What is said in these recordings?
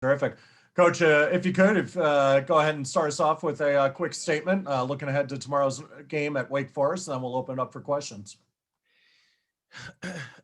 Terrific. Coach, if you could, go ahead and start us off with a quick statement, looking ahead to tomorrow's game at Wake Forest, and then we'll open it up for questions.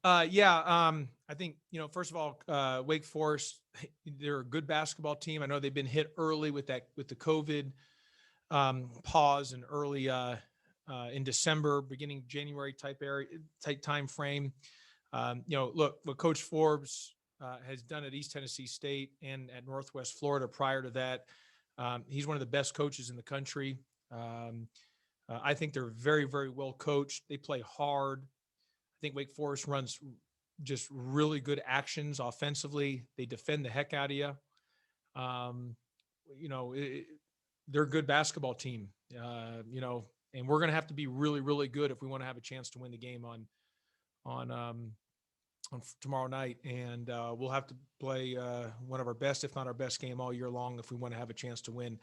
I think, first of all, Wake Forest, they're a good basketball team. I know they've been hit early with the COVID pause and early in December, beginning January type time frame. Look, what Coach Forbes has done at East Tennessee State and at Northwest Florida prior to that, he's one of the best coaches in the country. I think they're very, very well coached. They play hard. I think Wake Forest runs just really good actions offensively. They defend the heck out of you. They're a good basketball team, and we're going to have to be really, really good if we want to have a chance to win the game on tomorrow night. And we'll have to play one of our best, if not our best game all year long, if we want to have a chance to win.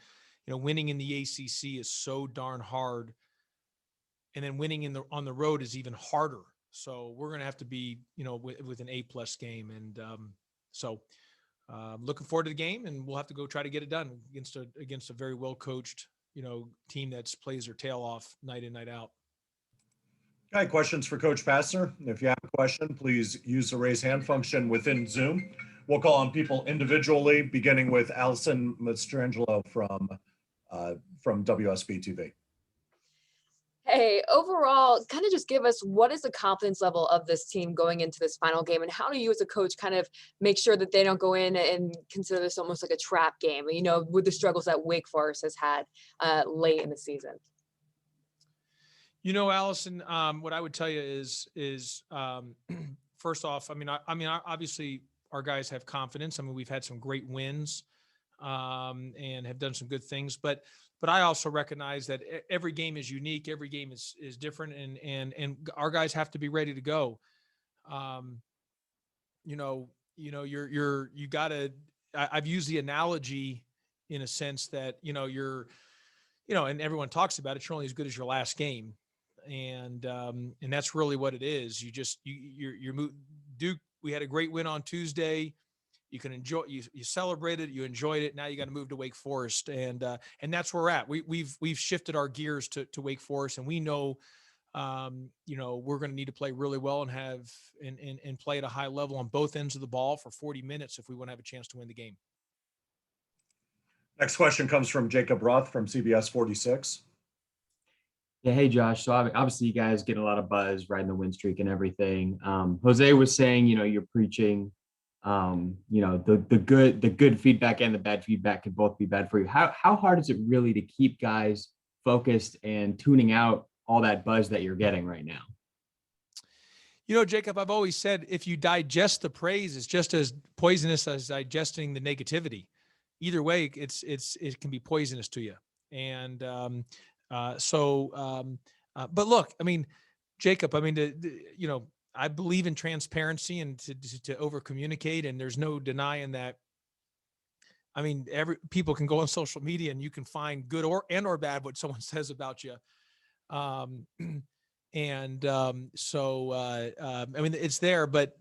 Winning in the ACC is so darn hard. And then winning on the road is even harder. So we're going to have to be, with an A+ game. And looking forward to the game, and we'll have to go try to get it done against a very well coached, team that plays their tail off night in, night out. Okay, questions for Coach Pastner. If you have a question, please use the raise hand function within Zoom. We'll call on people individually, beginning with Allison Mastrangelo from WSB TV. Hey, overall, kind of just give us, what is the confidence level of this team going into this final game, and how do you as a coach kind of make sure that they don't go in and consider this almost like a trap game, with the struggles that Wake Forest has had late in the season? Allison, what I would tell you is first off, obviously our guys have confidence. We've had some great wins and have done some good things, but I also recognize that every game is unique. Every game is different, and our guys have to be ready to go. You gotta, I've used the analogy in a sense that, and everyone talks about it, you're only as good as your last game. And that's really what it is. Duke, we had a great win on Tuesday. You can enjoy, you celebrated, you enjoyed it. Now you got to move to Wake Forest. And that's where we're at. We've shifted our gears to Wake Forest, and we know, we're going to need to play really well and play at a high level on both ends of the ball for 40 minutes if we want to have a chance to win the game. Next question comes from Jacob Roth from CBS 46. Yeah, hey Josh. So obviously you guys get a lot of buzz riding the win streak and everything. Jose was saying, you're preaching, the good feedback and the bad feedback could both be bad for you. How hard is it really to keep guys focused and tuning out all that buzz that you're getting right now? Jacob, I've always said, if you digest the praise, it's just as poisonous as digesting the negativity. Either way, it can be poisonous to you. And but look, Jacob, I believe in transparency and to over communicate, and there's no denying that. People can go on social media and you can find good or bad what someone says about you. It's there, but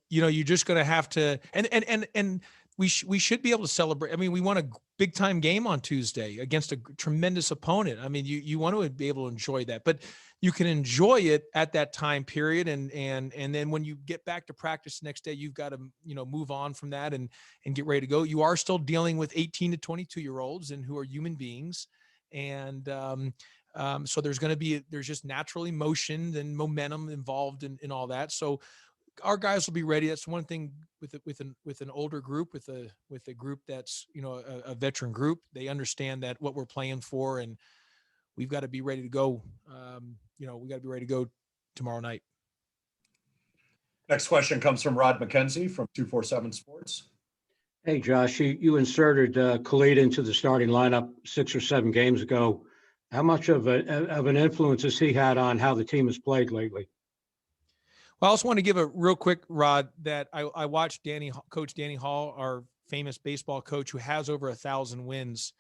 you're just going to have to, and we should be able to celebrate. We won a big time game on Tuesday against a tremendous opponent. You want to be able to enjoy that, but you can enjoy it at that time period. And then when you get back to practice the next day, you've got to, move on from that and get ready to go. You are still dealing with 18 to 22-year-olds and who are human beings. And, so there's just natural emotion and momentum involved in all that. So our guys will be ready. That's one thing with an older group, with a group that's, a veteran group. They understand that what we're playing for, and we've got to be ready to go. We got to be ready to go tomorrow night. Next question comes from Rod McKenzie from 247 Sports. Hey, Josh, you inserted Khalid into the starting lineup 6 or 7 games ago. How much of an influence has he had on how the team has played lately? Well, I also want to give a real quick, Rod, that I watched Coach Danny Hall, our famous baseball coach, who has over 1,000 wins.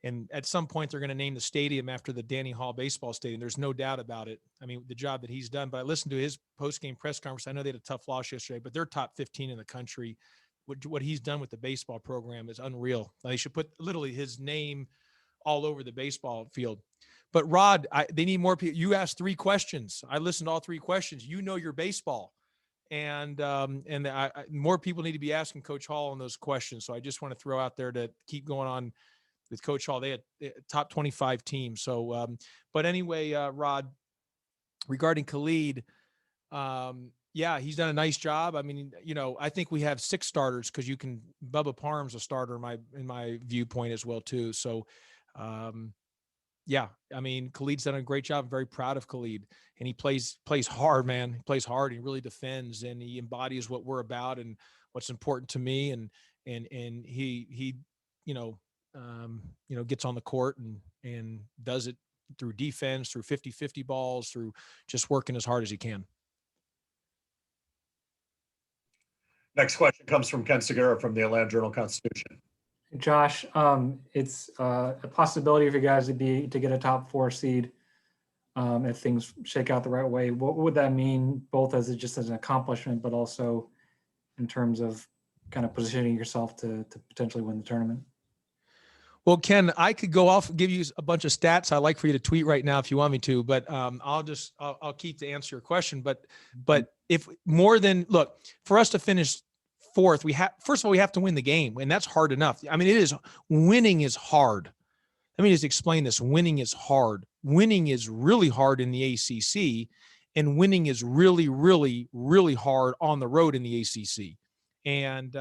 And at some point, they're going to name the stadium after the Danny Hall baseball stadium. There's no doubt about it. The job that he's done. But I listened to his post-game press conference. I know they had a tough loss yesterday, but they're top 15 in the country. what he's done with the baseball program is unreal. They should put literally his name all over the baseball field. But Rod, they need more people. You asked 3 questions. I listened to all 3 questions. You know your baseball, and more people need to be asking Coach Hall on those questions. So I just want to throw out there to keep going on with Coach Hall. They had top 25 team. So, but anyway, Rod, regarding Khalid, yeah, he's done a nice job. I mean, I think we have 6 starters because Bubba Parham's a starter in my viewpoint as well too. So, yeah, I mean, Khalid's done a great job. I'm very proud of Khalid, and he plays hard, man. He plays hard. He really defends, and he embodies what we're about and what's important to me. And he gets on the court and does it through defense, through 50-50 balls, through just working as hard as he can. Next question comes from Ken Segura from the Atlanta Journal-Constitution. Josh, it's a possibility for you guys to get a top 4 seed if things shake out the right way. What would that mean, both as an accomplishment, but also in terms of kind of positioning yourself to potentially win the tournament? Well, Ken, I could go off and give you a bunch of stats I'd like for you to tweet right now if you want me to, but I'll keep to answer your question. But if more than, look, for us to finish 4th, first of all, we have to win the game, and that's hard enough. I mean, winning is hard. Let me just explain this. Winning is hard. Winning is really hard in the ACC, and winning is really, really, really hard on the road in the ACC. And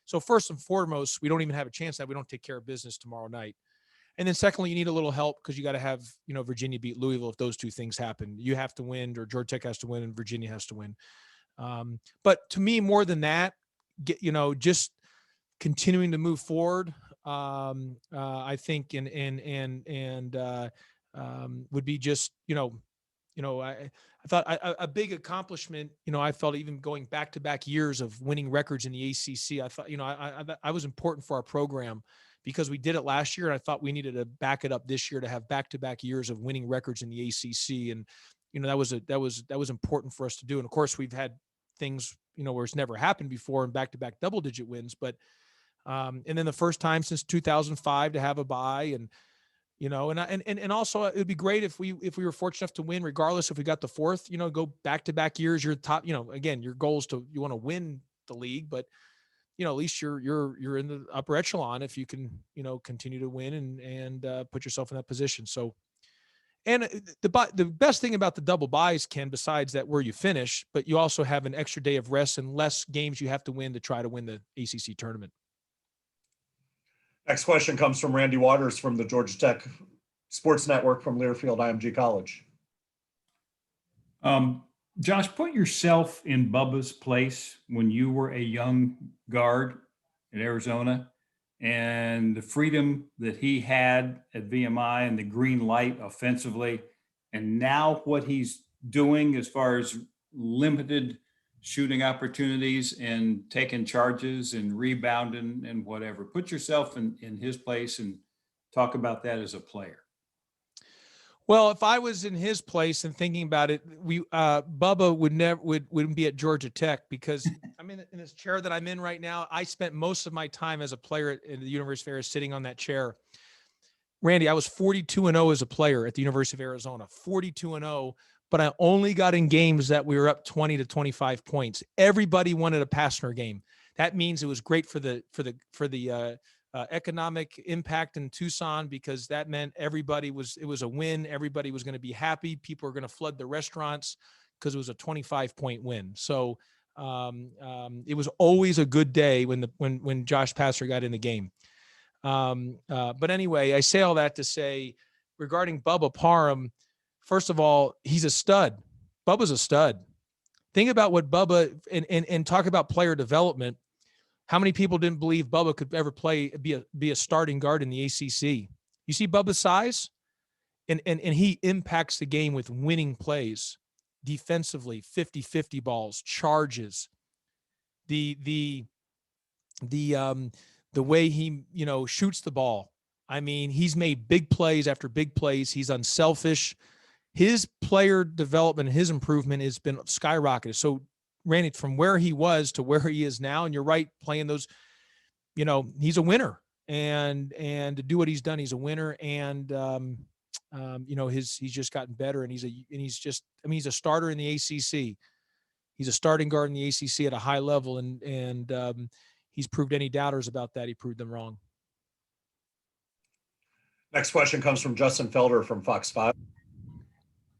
so first and foremost, we don't even have a chance that we don't take care of business tomorrow night. And then secondly, you need a little help because you got to have, Virginia beat Louisville if those 2 things happen. You have to win, or Georgia Tech has to win, and Virginia has to win. But to me, more than that, just continuing to move forward. I think would be just, I thought a big accomplishment, I felt even going back-to-back years of winning records in the ACC, I thought, I was important for our program because we did it last year. And I thought we needed to back it up this year to have back-to-back years of winning records in the ACC. And, that was important for us to do. And of course we've had things, where it's never happened before and back-to-back double-digit wins, but, and then the first time since 2005 to have a bye, and, and also it would be great if we were fortunate enough to win, regardless if we got the 4th, go back-to-back years, your top, again, your goal is you want to win the league, but, at least you're in the upper echelon if you can, continue to win and put yourself in that position. So, and the best thing about the double buys, Ken, besides that where you finish, but you also have an extra day of rest and less games you have to win to try to win the ACC tournament. Next question comes from Randy Waters from the Georgia Tech Sports Network from Learfield IMG College. Josh, put yourself in Bubba's place when you were a young guard in Arizona, and the freedom that he had at VMI and the green light offensively, and now what he's doing as far as limited shooting opportunities and taking charges and rebounding and whatever. Put yourself in his place and talk about that as a player. Well, if I was in his place and thinking about it, Bubba wouldn't be at Georgia Tech, because I'm in this chair that I'm in right now. I spent most of my time as a player at the University of Arizona sitting on that chair. Randy, I was 42-0 as a player at the University of Arizona, 42-0, but I only got in games that we were up 20 to 25 points. Everybody wanted a Pastner game. That means it was great for the economic impact in Tucson, because that meant it was a win. Everybody was going to be happy. People were going to flood the restaurants because it was a 25-point win. So it was always a good day when Josh Pastner got in the game. But anyway, I say all that to say, regarding Bubba Parham, first of all, he's a stud. Bubba's a stud. Think about what Bubba and talk about player development. How many people didn't believe Bubba could ever be a starting guard in the ACC? You see Bubba's size, and he impacts the game with winning plays, defensively, 50-50 balls, charges, the way he shoots the ball. I mean, he's made big plays after big plays. He's unselfish. His player development, his improvement has been skyrocketed. So ran it from where he was to where he is now. And you're right, playing those, you know, he's a winner, and to do what he's done, he's a winner. And, you know, he's just gotten better, and he's a starter in the ACC. He's a starting guard in the ACC at a high level, and he's proved any doubters about that. He proved them wrong. Next question comes from Justin Felder from Fox 5.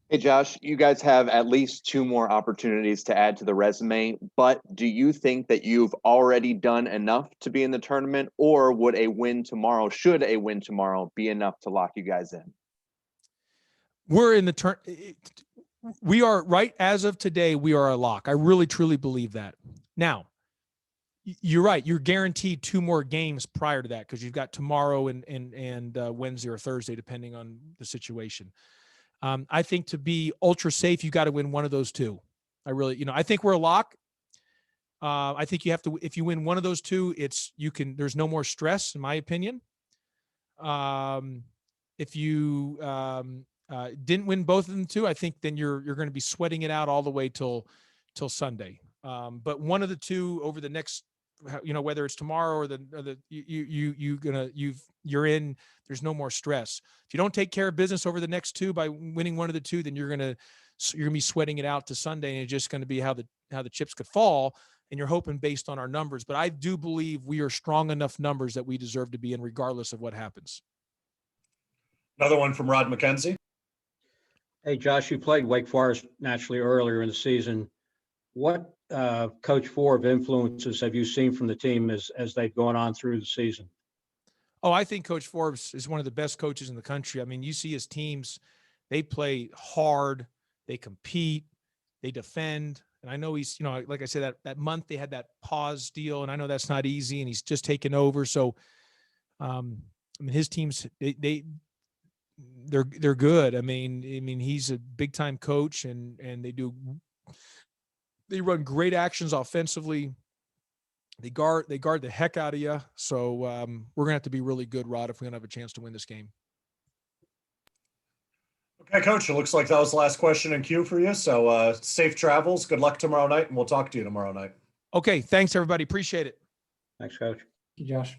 Hey, Josh, you guys have at least 2 more opportunities to add to the resume, but do you think that you've already done enough to be in the tournament, or should a win tomorrow be enough to lock you guys in? We're in the we are, right as of today, we are a lock. I really, truly believe that. Now, you're right. You're guaranteed 2 more games prior to that, because you've got tomorrow and Wednesday or Thursday, depending on the situation. I think to be ultra safe, you got to win one of those 2. I really, you know, I think we're a lock. I think you have to, if you win one of those 2, there's no more stress, in my opinion. If you didn't win both of them 2, I think then you're going to be sweating it out all the way till Sunday. But one of the 2 over the next, you know, whether it's tomorrow or you're in, there's no more stress. If you don't take care of business over the next 2 by winning one of the 2, then you're going to be sweating it out to Sunday, and it's just going to be how the chips could fall. And you're hoping based on our numbers, but I do believe we are strong enough numbers that we deserve to be in, regardless of what happens. Another one from Rod McKenzie. Hey, Josh, you played Wake Forest naturally earlier in the season. What Coach Forbes influences have you seen from the team as they've gone on through the season? Oh, I think Coach Forbes is one of the best coaches in the country. I mean, you see his teams, they play hard, they compete, they defend. And I know he's, you know, like I said, that month they had that pause deal, and I know that's not easy, and he's just taken over. So, I mean, his teams, they're good. I mean, he's a big time coach, and they run great actions offensively. They guard the heck out of you. So we're gonna have to be really good, Rod, if we're gonna have a chance to win this game. Okay, Coach, it looks like that was the last question in queue for you. So safe travels. Good luck tomorrow night, and we'll talk to you tomorrow night. Okay, thanks everybody. Appreciate it. Thanks, Coach. Thank you, Josh.